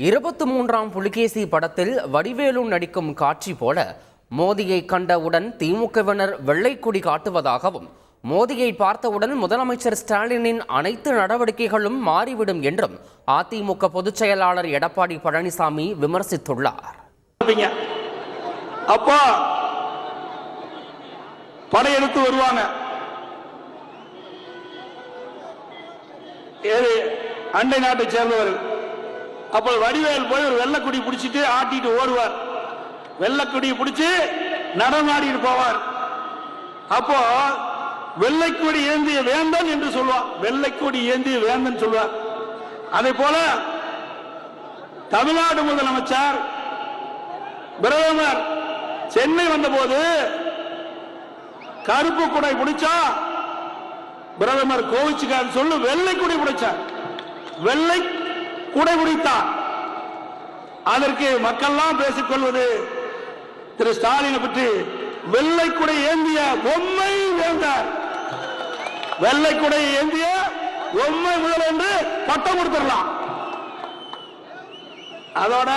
23ஆம் புலிகேசி படத்தில் வடிவேலு நடிக்கும் காட்சி போல மோடியை கண்டவுடன் திமுகவினர் வெள்ளைக்கொடி காட்டுவதாகவும் மோடியை பார்த்தவுடன் முதலமைச்சர் ஸ்டாலினின் அனைத்து நடவடிக்கைகளும் மாறிவிடும் என்றும் அதிமுக பொதுச் செயலாளர் எடப்பாடி பழனிசாமி விமர்சித்துள்ளார். அப்போ படையெடுத்து வருவாங்க, அண்டை நாட்டை சேர்ந்தவர்கள். அப்போ வடிவேல் போய் ஒரு வெள்ளக்குடி பிடிச்சிட்டு ஆட்டிட்டு ஓடுவார், வெள்ளக்குடி பிடிச்சு நடமாடிட்டு போவார். அப்போ வெள்ளைக்கொடி ஏந்திய வேந்தன் என்று சொல்லுவார், வெள்ளைக்கொடி ஏந்திய வேந்தன் சொல்வார். அதே போல தமிழ்நாடு முதலமைச்சர் பிரதமர் சென்னை வந்தபோது கருப்பு குடை பிடிச்சா பிரதமர் கோவிச்சுக்கார் சொல்லு, வெள்ளை குடை பிடிச்சார், வெள்ளை குடை பிடித்தார். அதற்கு மக்கள்லாம் பேசிக் கொள்வது திரு ஸ்டாலினை பற்றி வெள்ளை குடை ஏந்திய பொம்மை வேந்தார், வெள்ளை குடை ஏந்திய பொம்மை முதல் என்று பட்டம் கொடுத்துடலாம். அதோட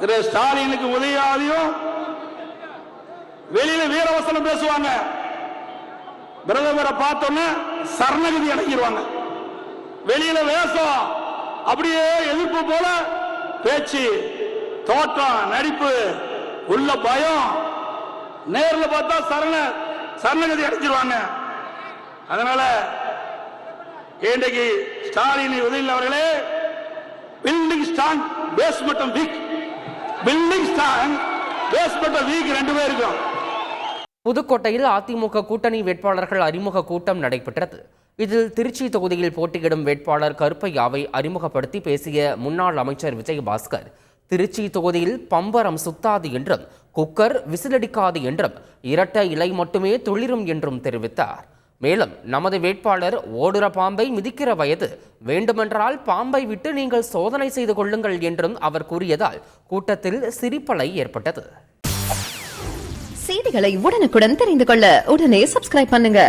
திரு ஸ்டாலினுக்கு உதவியாதையும் வெளியில வீரவசனம் பேசுவாங்க, பிரதமரை பார்த்தோன்னு சரணகதி அடங்கிடுவாங்க. வெளியில வேஷம் அப்படியே எதிர்ப்பு போல பேச்சு, தோற்றம், நடிப்பு, உள்ள பயம், நேர்ல பார்த்தா சரணகதி அடைஞ்சிருவாங்க. அதனால இன்றைக்கு ஸ்டாலின் உதயநிதி அவர்களே, building strong basement weak, building strong basement weak ரெண்டு பேருக்கும். புதுக்கோட்டையில் அதிமுக கூட்டணி வேட்பாளர்கள் அறிமுக கூட்டம் நடைபெற்றது. இதில் திருச்சி தொகுதியில் போட்டியிடும் வேட்பாளர் கருப்பையாவை அறிமுகப்படுத்தி பேசிய முன்னாள் அமைச்சர் விஜயபாஸ்கர், திருச்சி தொகுதியில் பம்பரம் சுத்தாது என்றும் குக்கர் விசிலடிக்காது என்றும் இரட்டை இலை மட்டுமே துளிரும் என்றும் தெரிவித்தார். மேலும் நமது வேட்பாளர் ஓடுற பாம்பை மிதிக்கிற வயது, வேண்டுமென்றால் பாம்பை விட்டு நீங்கள் சோதனை செய்து கொள்ளுங்கள் என்றும் அவர் கூறியதால் கூட்டத்தில் சிரிப்பலை ஏற்பட்டது. செய்திகளை உடனுக்குடன் தெரிந்து கொள்ள உடனே சப்ஸ்கிரைப் பண்ணுங்க.